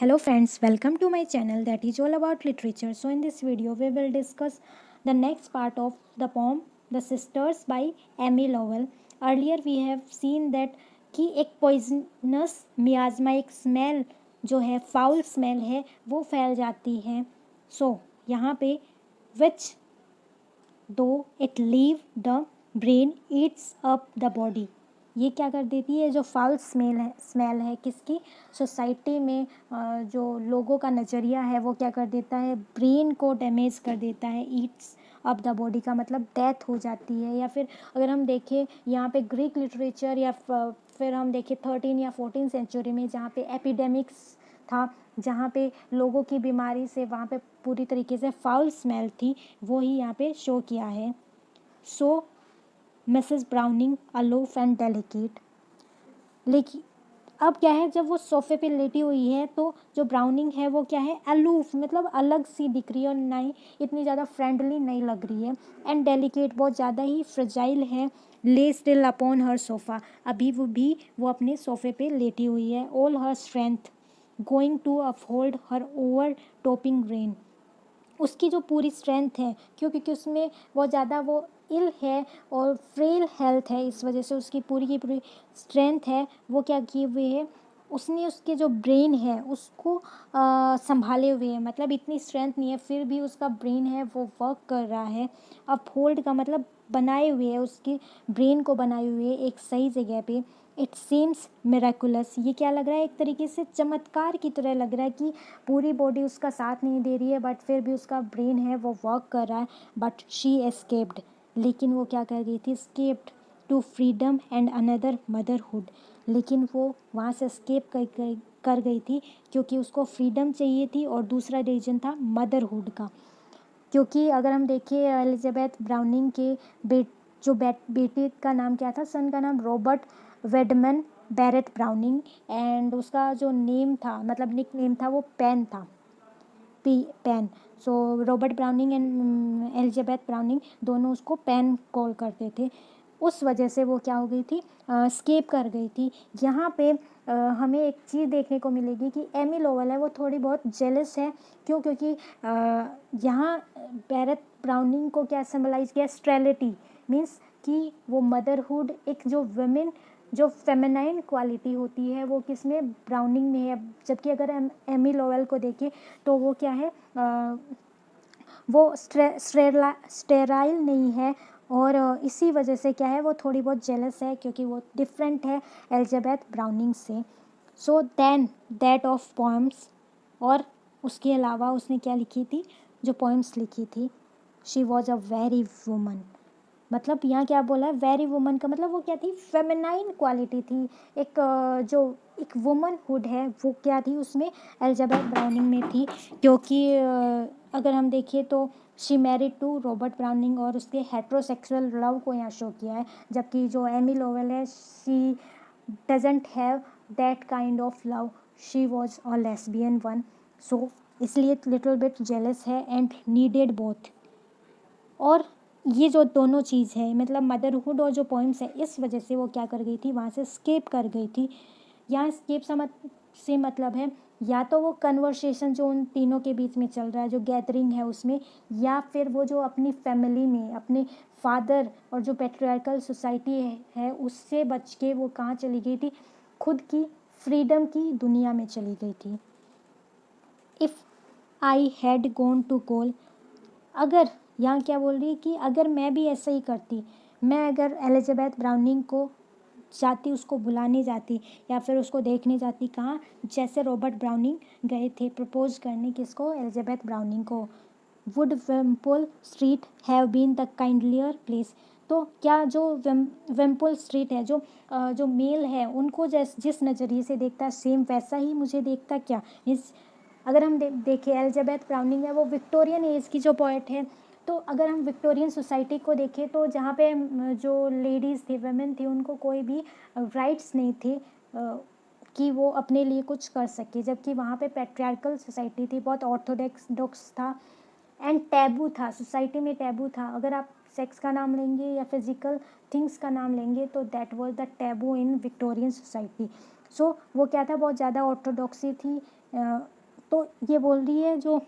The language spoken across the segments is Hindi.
Hello friends, welcome to my channel that is all about literature. So in this video we will discuss the next part of the poem The Sisters by Amy Lowell. Earlier we have seen that कि एक poisonous miasma एक smell जो है foul smell है वो फैल जाती है. So यहाँ पे which though it leave the brain eats up the body. ये क्या कर देती है, जो फाउल स्मेल है किसकी, सोसाइटी में जो लोगों का नज़रिया है वो क्या कर देता है, ब्रेन को डैमेज कर देता है. ईट्स अप द बॉडी का मतलब डेथ हो जाती है. या फिर अगर हम देखें यहाँ पे ग्रीक लिटरेचर या फिर हम देखें 13 या 14 सेंचुरी में जहाँ पे एपिडेमिक्स था, जहाँ पे लोगों की बीमारी से वहाँ पे पूरी तरीके से फाउल स्मेल थी, वो ही यहाँ पे शो किया है. सो Mrs browning aloof and delicate. लेकिन अब क्या है, जब वो सोफे पे लेटी हुई है तो जो ब्राउनिंग है वो क्या है, अलूफ मतलब अलग सी दिख रही है और नहीं इतनी ज़्यादा फ्रेंडली नहीं लग रही है. एंड डेलिकेट बहुत ज़्यादा ही फ्रजाइल है. ले स्टिल अपॉन हर सोफ़ा, अभी वो अपने सोफे पे लेटी हुई है. All her strength going to uphold her overtopping rain. उसकी जो पूरी स्ट्रेंथ है, क्योंकि उसमें बहुत ज़्यादा वो इल है और फ्रेल हेल्थ है, इस वजह से उसकी पूरी की पूरी स्ट्रेंथ है वो क्या किए हुए है, उसने उसके जो ब्रेन है उसको संभाले हुए है. मतलब इतनी स्ट्रेंथ नहीं है फिर भी उसका ब्रेन है वो वर्क कर रहा है. अपहोल्ड का मतलब बनाए हुए है, उसके ब्रेन को बनाए हुए एक सही जगह पे. इट सीम्स मिराकुलस, ये क्या लग रहा है, एक तरीके से चमत्कार की तरह लग रहा है कि पूरी बॉडी उसका साथ नहीं दे रही है बट फिर भी उसका ब्रेन है वो वर्क कर रहा है. बट शी एस्केप्ड, लेकिन वो क्या कर गई थी, escaped to freedom and another motherhood. लेकिन वो वहाँ से एस्केप कर गई थी क्योंकि उसको फ्रीडम चाहिए थी और दूसरा रीजन था मदरहुड का. क्योंकि अगर हम देखें एलिजाबेथ ब्राउनिंग के बेटे का नाम क्या था, सन का नाम रॉबर्ट वेडमन बैरेट ब्राउनिंग, एंड उसका जो नेम था मतलब निक नेम था वो पेन था, pain. So Robert Browning and Elizabeth Browning दोनों उसको पेन कॉल करते थे. उस वजह से वो क्या हो गई थी, स्केप कर गई थी. यहाँ पे हमें एक चीज़ देखने को मिलेगी कि एमी लोवेल है वो थोड़ी बहुत जेलस है. क्यों, क्योंकि यहाँ बैरेट ब्राउनिंग को क्या सिम्बलाइज किया, स्ट्रेलिटी मीन्स कि वो मदरहुड, एक जो वुमेन जो फेमिनाइन क्वालिटी होती है वो किसमें, ब्राउनिंग में है. जबकि अगर एमी लोवेल को देखें तो वो क्या है, वो स्टेराइल नहीं है. और इसी वजह से क्या है, वो थोड़ी बहुत जेलस है क्योंकि वो डिफरेंट है एलिजाबेथ ब्राउनिंग से. So then that of poems, और उसके अलावा उसने क्या लिखी थी, जो पोएम्स लिखी थी, she was a very woman. मतलब यहाँ क्या बोला है, वेरी वुमन का मतलब वो क्या थी, फेमिनाइन क्वालिटी थी. एक जो एक वुमनहुड है वो क्या थी उसमें, एलिजाबेथ ब्राउनिंग में थी. क्योंकि अगर हम देखें तो she married to Robert Browning और उसके हेट्रोसेक्सुअल लव को यहाँ शो किया है. जबकि जो एमी लोवेल है she doesn't have that kind of love, she was a lesbian one. So इसलिए लिटिल बिट जेलस है एंड नीडेड बोथ. और ये जो दोनों चीज़ है मतलब मदरहुड और जो पॉइंट्स है, इस वजह से वो क्या कर गई थी, वहाँ से स्केप कर गई थी. यहाँ स्केप से मतलब है या तो वो कन्वर्सेशन जो उन तीनों के बीच में चल रहा है, जो गैदरिंग है उसमें, या फिर वो जो अपनी फैमिली में अपने फादर और जो पेट्रियार्कल सोसाइटी है उससे बच के वो कहाँ चली गई थी, खुद की फ्रीडम की दुनिया में चली गई थी. If I had gone to call, अगर यहाँ क्या बोल रही है कि अगर मैं भी ऐसा ही करती, मैं अगर एलिजाबेथ ब्राउनिंग को जाती, उसको बुलाने जाती या फिर उसको देखने जाती, कहाँ, जैसे रॉबर्ट ब्राउनिंग गए थे प्रपोज करने किसको, एलिजाबेथ ब्राउनिंग को, would Wimpole Street have been the kindlier place. तो क्या जो वेम्पोल स्ट्रीट है, जो मेल है उनको जिस नज़रिए से देखता है सेम वैसा ही मुझे देखता क्या. इस अगर हम देखें एलिजाबेथ ब्राउनिंग है वो विक्टोरियन एज की जो पोएट है. तो अगर हम विक्टोरियन सोसाइटी को देखें तो जहाँ पे जो लेडीज़ थी, वेमेन थी, उनको कोई भी राइट्स नहीं थे कि वो अपने लिए कुछ कर सके. जबकि वहाँ पे पैट्रियार्कल सोसाइटी थी, बहुत ऑर्थोडॉक्स था एंड टैबू था, सोसाइटी में टैबू था. अगर आप सेक्स का नाम लेंगे या फिजिकल थिंग्स का नाम लेंगे तो that was the taboo in Victorian society. So वो क्या था, बहुत ज़्यादा ऑर्थोडॉक्सी थी तो ये बोल रही है जो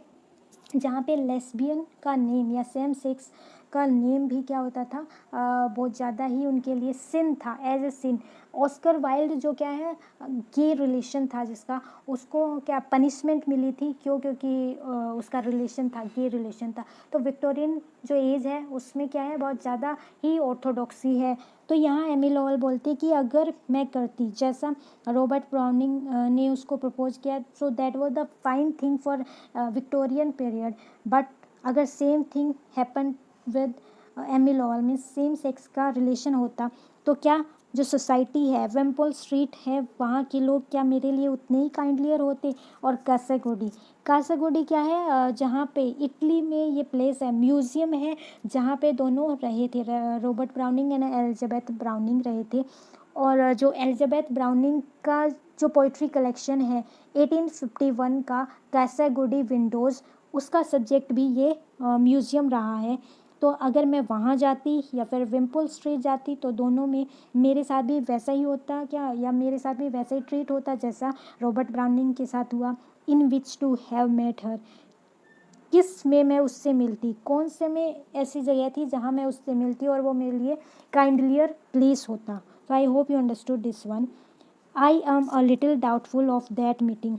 जहाँ पे लेस्बियन का नेम या सेम सेक्स का नेम भी क्या होता था, बहुत ज़्यादा ही उनके लिए सिन था, as a sin. Oscar Wilde जो क्या है, गे रिलेशन था जिसका, उसको क्या पनिशमेंट मिली थी, क्यों? क्योंकि उसका रिलेशन था, गे रिलेशन था। तो विक्टोरियन जो एज है उसमें क्या है, बहुत ज़्यादा ही ऑर्थोडॉक्सी है। तो यहाँ एमी लॉवल बोलती कि अगर मैं करती जैसा रॉबर्ट ब्राउनिंग ने उसको प्रपोज किया, so that was the fine thing for Victorian period. But अगर same thing happen with Amy Lowell, means same sex का रिलेशन होता, तो क्या जो सोसाइटी है, वेम्पल स्ट्रीट है, वहाँ के लोग क्या मेरे लिए उतने ही काइंडलियर होते? और कासागोडी, कासागोडी क्या है, जहाँ पे इटली में ये प्लेस है, म्यूज़ियम है, जहाँ पे दोनों रहे थे, Robert Browning and Elizabeth browning रहे थे। और जो एलिजाबेथ ब्राउनिंग का जो पोइट्री कलेक्शन है 1851 का, कासागोडी विंडोज़, उसका सब्जेक्ट भी ये म्यूज़ियम रहा है। तो अगर मैं वहाँ जाती या फिर विम्पल स्ट्रीट जाती, तो दोनों में मेरे साथ भी वैसा ही होता क्या, या मेरे साथ भी वैसा ही ट्रीट होता जैसा रॉबर्ट ब्राउनिंग के साथ हुआ। इन विच टू हैव मेट हर, किस में मैं उससे मिलती, कौन से में ऐसी जगह थी जहाँ मैं उससे मिलती और वो मेरे लिए काइंडलियर प्लेस होता। तो I hope you understood this one. I am a little doubtful of that meeting,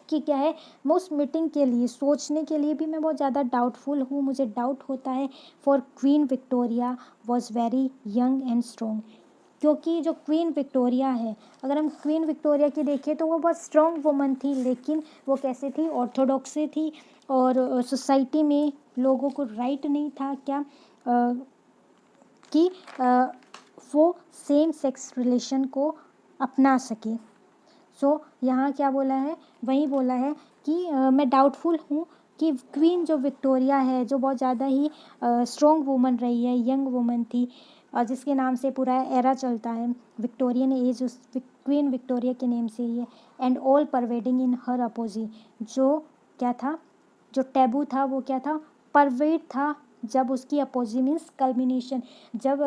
कि क्या है, मैं उस मीटिंग के लिए सोचने के लिए भी मैं बहुत ज़्यादा डाउटफुल हूँ, मुझे डाउट होता है। For queen Victoria was very young and strong, क्योंकि जो क्वीन विक्टोरिया है, अगर हम क्वीन विक्टोरिया की देखें तो वो बहुत स्ट्रॉन्ग वुमन थी, लेकिन वो कैसे थी, ऑर्थोडॉक्सी थी। और सोसाइटी में लोगों को राइट नहीं था क्या, कि वो सेम सेक्स रिलेशन को अपना सके। सो यहाँ क्या बोला है, वही बोला है कि मैं डाउटफुल हूँ कि क्वीन जो विक्टोरिया है, जो बहुत ज़्यादा ही स्ट्रॉन्ग वुमन रही है, यंग वुमन थी, जिसके नाम से पूरा एरा चलता है, विक्टोरियन एज उस क्वीन विक्टोरिया के नेम से ही है। And all pervading in her apogee, जो क्या था, जो टैबू था वो क्या था, परवेड था, जब उसकी अपोजी मीन्स कल्मिनेशन, जब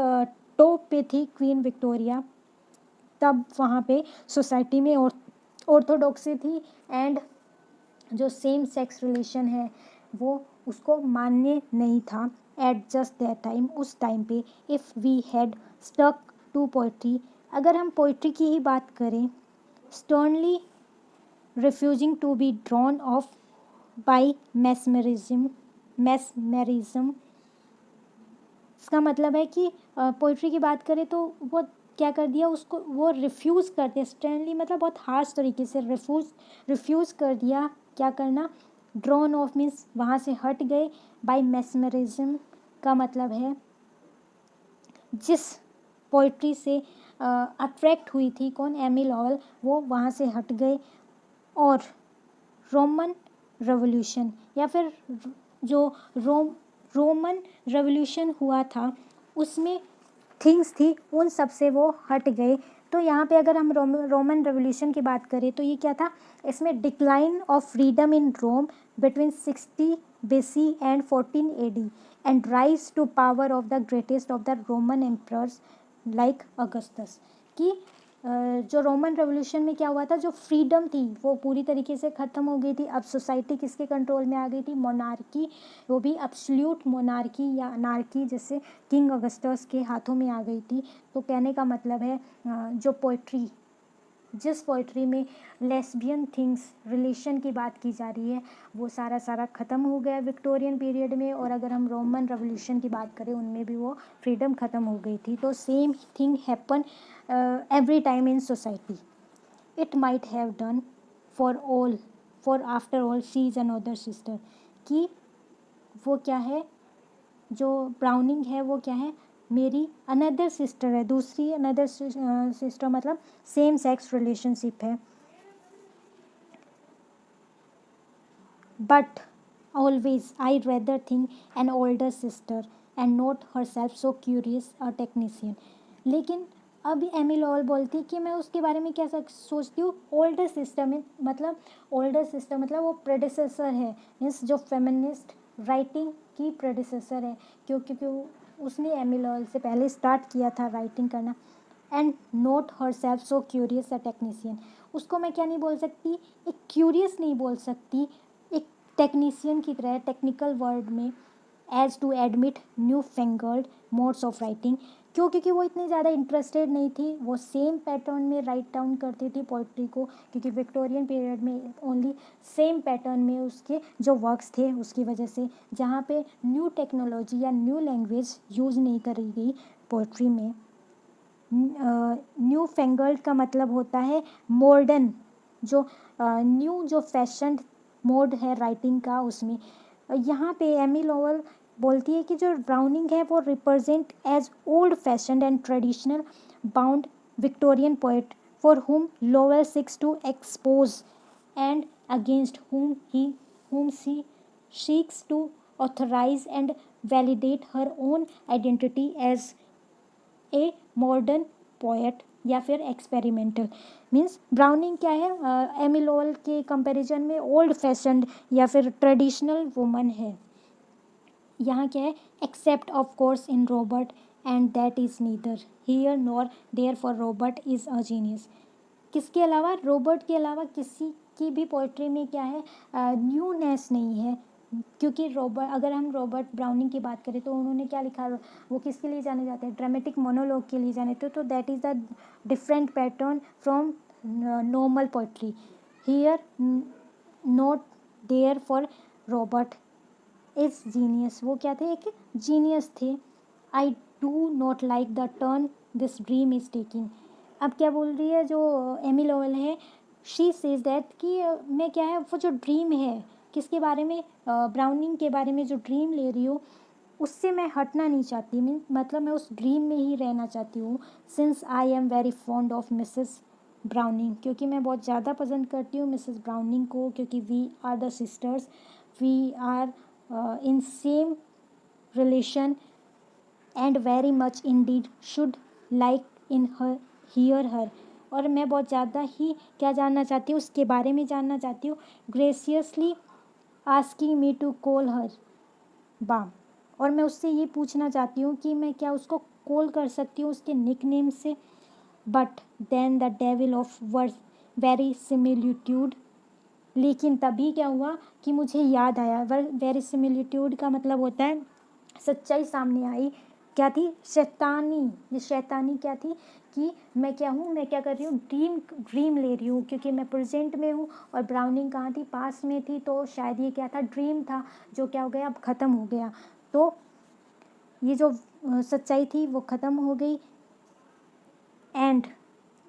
टॉप पे थी क्वीन विक्टोरिया, तब वहाँ पे सोसाइटी में ऑर्थोडॉक्सी थी। एंड जो सेम सेक्स रिलेशन है वो उसको मान्य नहीं था एट जस्ट दैट टाइम, उस टाइम पे। If we had stuck to poetry, अगर हम पोइट्री की ही बात करें, sternly refusing to be drawn off by mesmerism. इसका मतलब है कि पोइट्री की बात करें तो वो क्या कर दिया, उसको वो रिफ्यूज़ कर दिया, स्टर्नली मतलब बहुत हार्श तरीके से रिफ्यूज़ कर दिया, क्या करना, ड्रॉन ऑफ मीन्स वहाँ से हट गए, बाय मैस्मरिज्म का मतलब है जिस पोइट्री से अट्रैक्ट हुई थी कौन, एमी लॉवल, वो वहाँ से हट गए। और रोमन रेवोल्यूशन, या फिर जो रोमन रेवोल्यूशन हुआ था उसमें थिंग्स थी, उन सब से वो हट गए। तो यहाँ पे अगर हम रोमन रेवोल्यूशन की बात करें तो ये क्या था, इसमें decline of freedom in Rome between 60 BC and 14 AD and rise to power of the greatest of the Roman emperors like Augustus, कि जो रोमन रेवोल्यूशन में क्या हुआ था, जो फ्रीडम थी वो पूरी तरीके से ख़त्म हो गई थी। अब सोसाइटी किसके कंट्रोल में आ गई थी, मोनार्की, वो भी एब्सोल्यूट मोनार्की या अनार्की, जैसे किंग अगस्टस के हाथों में आ गई थी। तो कहने का मतलब है जो पोइट्री, जिस पोइट्री में लेस्बियन थिंग्स रिलेशन की बात की जा रही है, वो सारा ख़त्म हो गया विक्टोरियन पीरियड में। और अगर हम रोमन रेवोल्यूशन की बात करें, उनमें भी वो फ्रीडम ख़त्म हो गई थी। तो same thing happen every time in society, it might have done for all, for after all she is another sister, कि वो क्या है, जो ब्राउनिंग है वो क्या है, मेरी अनदर सिस्टर है, दूसरी अनदर सिस्टर, मतलब सेम सेक्स रिलेशनशिप है। But always I rather think an older sister and not her self so curious a technician. लेकिन अब एमी लॉवल बोलती है कि मैं उसके बारे में क्या सोचती हूँ, ओल्डर सिस्टर में मतलब, ओल्डर सिस्टर मतलब वो प्रेडिसेसर है, मीन्स जो फेमिनिस्ट राइटिंग की प्रेडिसेसर है, क्योंकि उसने एमी लॉवल से पहले स्टार्ट किया था राइटिंग करना। And note her self so curious a technician, उसको मैं क्या नहीं बोल सकती, एक क्यूरियस नहीं बोल सकती, एक टेक्नीशियन की तरह टेक्निकल वर्ड में, as to admit new fangled modes of writing. क्यों? क्योंकि वो इतनी ज़्यादा इंटरेस्टेड नहीं थी, वो सेम पैटर्न में राइट डाउन करती थी पोइट्री को, क्योंकि विक्टोरियन पीरियड में ओनली सेम पैटर्न में उसके जो वर्क्स थे उसकी वजह से, जहाँ पे न्यू टेक्नोलॉजी या न्यू लैंग्वेज यूज़ नहीं करी गई पोइट्री में। न्यू फेंगल्ड का मतलब होता है मॉडर्न, जो न्यू जो फैशन मोड है राइटिंग का उसमें। यहाँ पे एमी लोवल बोलती है कि जो ब्राउनिंग है वो represent as old fashion and traditional bound Victorian poet for whom Lowell seeks to expose and against whom she seeks to authorize and validate her own identity as a modern poet या फिर एक्सपेरिमेंटल। मीन्स ब्राउनिंग क्या है, एमी लोवल के कंपैरिजन में ओल्ड फैशन्ड या फिर ट्रेडिशनल वुमन है। यहाँ क्या है, except of course in Robert and that is neither here nor there for Robert is a genius. किसके अलावा, रॉबर्ट के अलावा किसी की भी पोइट्री में क्या है, न्यूनेस नहीं है। क्योंकि रॉबर्ट, अगर हम रॉबर्ट ब्राउनिंग की बात करें तो उन्होंने क्या लिखा, वो किसके लिए जाने जाते हैं, ड्रामेटिक मोनोलॉग के लिए जाने थे, तो that is the different pattern from normal poetry. Here not there for Robert is genius, वो क्या थे, एक जीनियस थे। I do not like the turn this dream is taking. अब क्या बोल रही है जो एमी लोवेल है, शी सेज दैट कि मैं क्या है, वो जो ड्रीम है किसके बारे में, ब्राउनिंग के बारे में जो ड्रीम ले रही हो उससे मैं हटना नहीं चाहती, मीन मतलब मैं उस ड्रीम में ही रहना चाहती हूँ। Since I am very fond of Mrs browning, क्योंकि मैं बहुत ज़्यादा पसंद करती हूँ मिसेस ब्राउनिंग को, क्योंकि we are the sisters, we are in same relation and very much indeed should like in her here her. और मैं बहुत ज़्यादा ही क्या जानना चाहती हूँ, उसके बारे में जानना चाहती हूँ। Graciously asking me to call her बाम, और मैं उससे ये पूछना चाहती हूँ कि मैं क्या उसको कॉल कर सकती हूँ उसके निक नेम से। But then the devil of verse very similitude, लेकिन तभी क्या हुआ कि मुझे याद आया, वेरी सिमिलिट्यूड का मतलब होता है सच्चाई सामने आई। क्या थी, शैतानी, ये शैतानी क्या थी कि मैं क्या हूँ, मैं क्या कर रही हूँ, ड्रीम ले रही हूँ, क्योंकि मैं प्रेजेंट में हूँ और ब्राउनिंग कहाँ थी, पास में थी, तो शायद ये क्या था, ड्रीम था जो क्या हो गया, अब ख़त्म हो गया। तो ये जो सच्चाई थी वो ख़त्म हो गई। And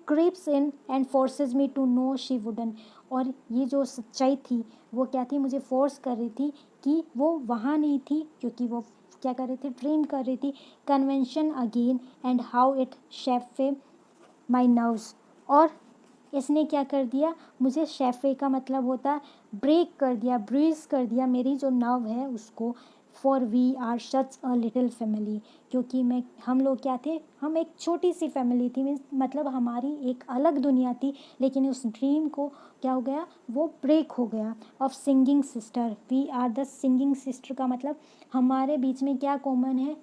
creeps in and forces me to know she wouldn't, और ये जो सच्चाई थी वो क्या थी, मुझे फोर्स कर रही थी कि वो वहाँ नहीं थी, क्योंकि वो क्या कर रही थी, ड्रीम कर रही थी। Convention again and how it chafes my nerves, और इसने क्या कर दिया, मुझे शेफे का मतलब होता है ब्रेक कर दिया, ब्रीज कर दिया मेरी जो नर्व है उसको। For we are such a little family, क्योंकि हम लोग क्या थे, हम एक छोटी सी फैमिली थी, मीन्स मतलब हमारी एक अलग दुनिया थी, लेकिन उस ड्रीम को क्या हो गया, वो ब्रेक हो गया। Of singing sister, we are the singing sister का मतलब हमारे बीच में क्या कॉमन है,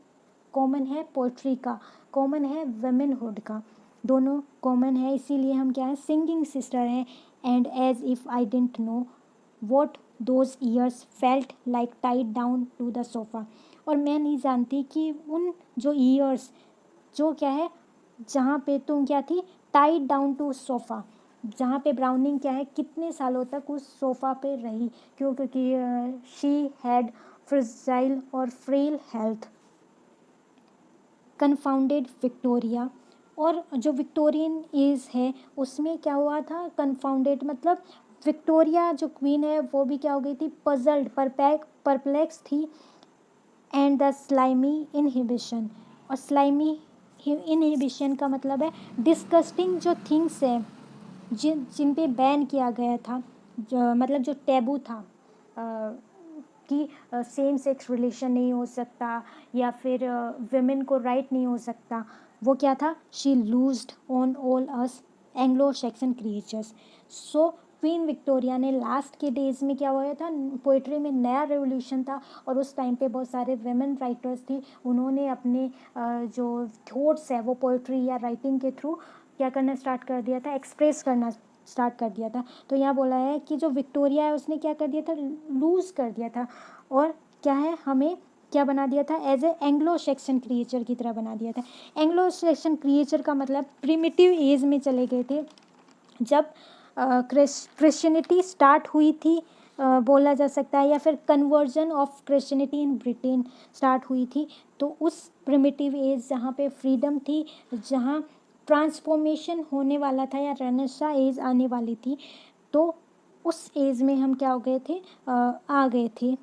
कॉमन है पोइट्री का, कॉमन है वुमेनहुड का, दोनों कॉमन है, इसीलिए हम क्या है, सिंगिंग सिस्टर हैं। And as if I didn't know what those years felt like tied down to the sofa, और मैं नहीं जानती कि उन जो ईयर्स, जो क्या है, जहाँ पे तुम क्या थी, टाइड डाउन टू सोफ़ा, जहाँ पे ब्राउनिंग क्या है, कितने सालों तक उस सोफ़ा पे रही, क्यों, क्योंकि शी हैड फ्रिजाइल और फ्रेल हेल्थ। कन्फाउंडेड विक्टोरिया, और जो विक्टोरियन एज है उसमें क्या हुआ था, कन्फाउंडेड मतलब विक्टोरिया जो क्वीन है वो भी क्या हो गई थी, पजल्ड, परप्लेक्स थी। एंड द स्लाइमी इनहिबिशन, और स्लाइमी इनहिबिशन का मतलब है डिस्गस्टिंग जो थिंग्स है जिन पे बैन किया गया था, मतलब जो टैबू था, कि सेम सेक्स रिलेशन नहीं हो सकता, या फिर वुमेन को राइट नहीं हो सकता, वो क्या था, she लूज्ड on all us Anglo section creatures. So queen Victoria ने लास्ट के डेज में क्या हुआ था, पोइट्री में नया रेवोल्यूशन था, और उस टाइम पे बहुत सारे वेमेन राइटर्स थी, उन्होंने अपने जो थॉट्स है वो पोइट्री या राइटिंग के थ्रू क्या करना स्टार्ट कर दिया था, एक्सप्रेस करना स्टार्ट कर दिया था। तो यहाँ बोला है कि जो विक्टोरिया है उसने क्या कर दिया था, लूज़ कर दिया था, और क्या है, हमें क्या बना दिया था, as a Anglo Saxon creature की तरह बना दिया था। एंग्लो सेक्शन क्रिएचर का मतलब प्रिमिटिव एज में चले गए थे, जब क्रिश्चियनिटी स्टार्ट हुई थी, बोला जा सकता है, या फिर conversion of Christianity in Britain start हुई थी। तो उस प्रिमिटिव एज जहाँ पे फ्रीडम थी, जहाँ ट्रांसफॉर्मेशन होने वाला था या रेनेसा एज आने वाली थी, तो उस एज में हम क्या हो गए थे, आ गए थे।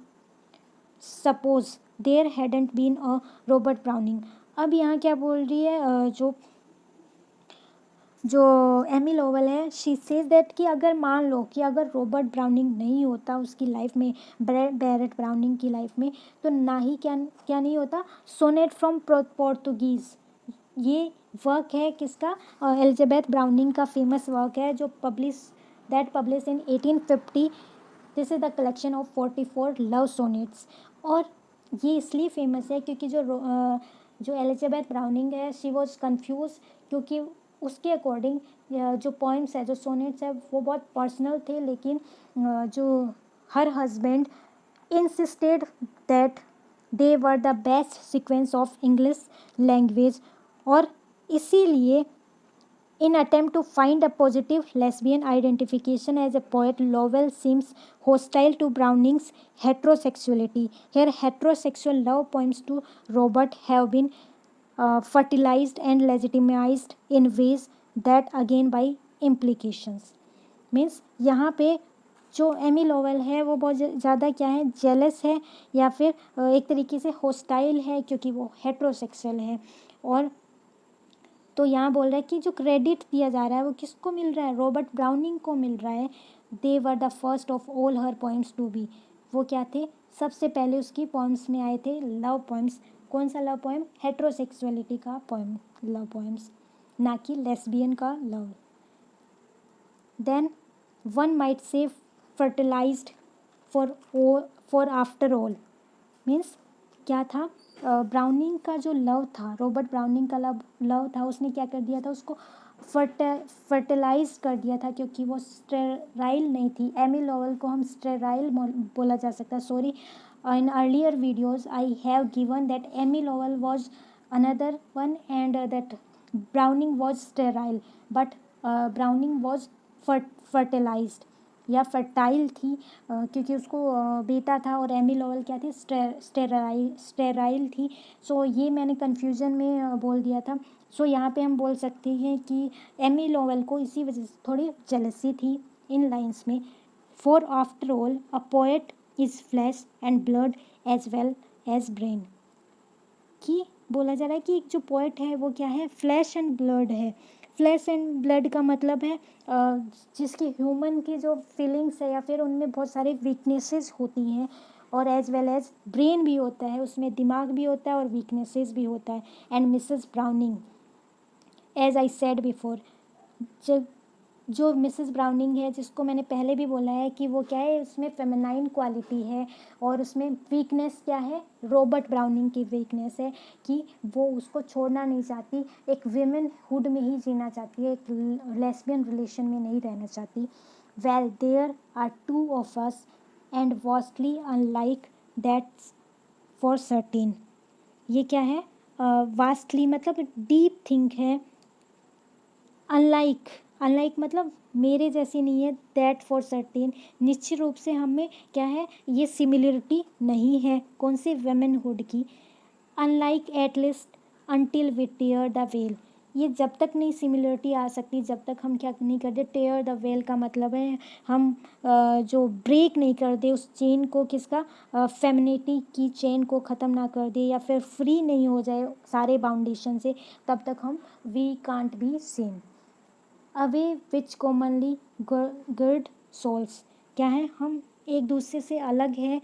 Suppose there hadn't been a Robert Browning. अब यहाँ क्या बोल रही है, जो एमी लोवेल है, शी सेज दैट कि अगर मान लो कि अगर रॉबर्ट ब्राउनिंग नहीं होता उसकी लाइफ में, बैरेट ब्राउनिंग की लाइफ में, तो ना ही क्या क्या नहीं होता, सोनेट फ्रॉम पोर्तुगीज़। ये वर्क है किसका, एलिजाबेथ ब्राउनिंग का फेमस वर्क है, जो publish in 1850। This is the collection of 44 love sonnets. और ये इसलिए फेमस है क्योंकि जो एलिजाबेथ ब्राउनिंग है, शी वॉज कन्फ्यूज, क्योंकि उसके अकॉर्डिंग जो पॉइंट्स है, जो सोनेट्स है, वो बहुत पर्सनल थे, लेकिन जो her husband insisted that they were the best sequence of English language. और इसीलिए in attempt to find a positive lesbian identification as a poet, Lowell seems hostile to Browning's heterosexuality. Here, heterosexual love poems to Robert have been fertilized and legitimized in ways that again by implications. Means यहाँ पे जो एमी लोवेल है वो बहुत ज़्यादा क्या है, जेलस है, या फिर एक तरीके से होस्टाइल है, क्योंकि वो हेट्रोसेक्सुअल है। और तो यहाँ बोल रहा है कि जो क्रेडिट दिया जा रहा है वो किसको मिल रहा है, रॉबर्ट ब्राउनिंग को मिल रहा है। They were the first of all her poems to be, वो क्या थे, सबसे पहले उसकी पोइम्स में आए थे लव पोइम्स। कौन सा लव पोइम, हेट्रोसेक्सुअलिटी का पोइम, लव पोइम्स, ना कि लेस्बियन का love. Then one might say fertilised for after all, means क्या था, ब्राउनिंग का जो लव था, रॉबर्ट ब्राउनिंग का लव था, उसने क्या कर दिया था, उसको फर्टिलाइज कर दिया था, क्योंकि वो स्टेराइल नहीं थी। एमी लोवेल को हम स्टेराइल बोला जा सकता है, sorry. In earlier videos I have given that Amy Lowell was another one and that Browning was sterile, but Browning was fertilised या फर्टाइल थी, क्योंकि उसको बेटा था, और एमी लोवेल क्या थी, स्टेराइल थी। सो ये मैंने कन्फ्यूज़न में बोल दिया था। सो यहाँ पे हम बोल सकते हैं कि एमी लोवेल को इसी वजह से थोड़ी जेलसी थी इन लाइंस में। For after all a poet is flesh and blood as well as brain, कि बोला जा रहा है कि एक जो पोएट है वो क्या है, फ्लैश एंड ब्लड है। फ्लैश एंड ब्लड का मतलब है जिसकी ह्यूमन की जो फीलिंग्स है या फिर उनमें बहुत सारे वीकनेसेस होती हैं, और एज वेल एज ब्रेन भी होता है, उसमें दिमाग भी होता है और वीकनेसेस भी होता है। And Mrs Browning, as I said before, जब जो मिसेस ब्राउनिंग है, जिसको मैंने पहले भी बोला है कि वो क्या है, उसमें फेमिनाइन क्वालिटी है, और उसमें वीकनेस क्या है, रॉबर्ट ब्राउनिंग की वीकनेस है कि वो उसको छोड़ना नहीं चाहती, एक वीमेन हुड में ही जीना चाहती है, एक लेस्बियन रिलेशन में नहीं रहना चाहती। Well there are two of us and vastly unlike that's for certain. ये क्या है, वास्टली मतलब डीप थिंक है, अनलाइक मतलब मेरे जैसी नहीं है, दैट फॉर सर्टेन निश्चित रूप से हमें क्या है, ये सिमिलरिटी नहीं है, कौन सी वेमेनहुड की। Unlike at least until we tear the veil, ये जब तक नहीं सिमिलरिटी आ सकती, जब तक हम क्या नहीं करते, टेयर द वेल का मतलब है हम जो ब्रेक नहीं कर दे उस चेन को, किसका, फेमिनिटी की चेन को ख़त्म ना कर दे, या फिर फ्री नहीं हो जाए सारे बाउंडेशन से, तब तक हम we can't be same. Away which commonly gird souls, क्या है, हम एक दूसरे से अलग हैं,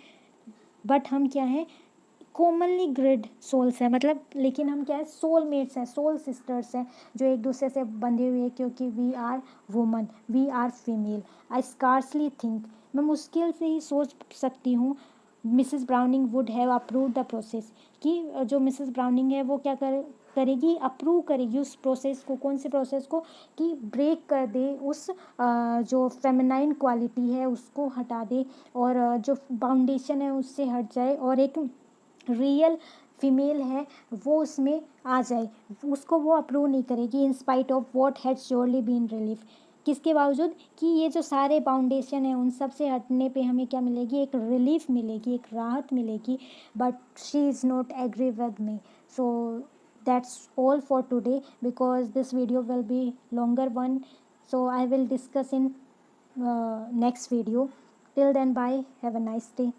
बट हम क्या है, कॉमनली ग्रिड सोल्स है, मतलब लेकिन हम क्या है, सोल मेट्स हैं, सोल सिस्टर्स हैं, जो एक दूसरे से बंधे हुए हैं, क्योंकि we are woman, we are female. I scarcely think, मैं मुश्किल से ही सोच सकती हूँ, Mrs Browning would have approve the process, कि जो मिसेस ब्राउनिंग है वो क्या करेगी, अप्रूव करेगी उस प्रोसेस को। कौन से प्रोसेस को? कि ब्रेक कर दे उस जो फेमिनाइन क्वालिटी है उसको हटा दे, और जो बाउंडेशन है उससे हट जाए, और एक रियल फीमेल है वो उसमें आ जाए। उसको वो अप्रूव नहीं करेगी in spite of what had surely been relief. किसके बावजूद? कि ये जो सारे बाउंडेशन है उन सब से हटने पे हमें क्या मिलेगी? एक रिलीफ मिलेगी, एक राहत मिलेगी। But she is not agree with me. So that's all for today, because this video will be longer one, so I will discuss in next video. Till then, bye, have a nice day.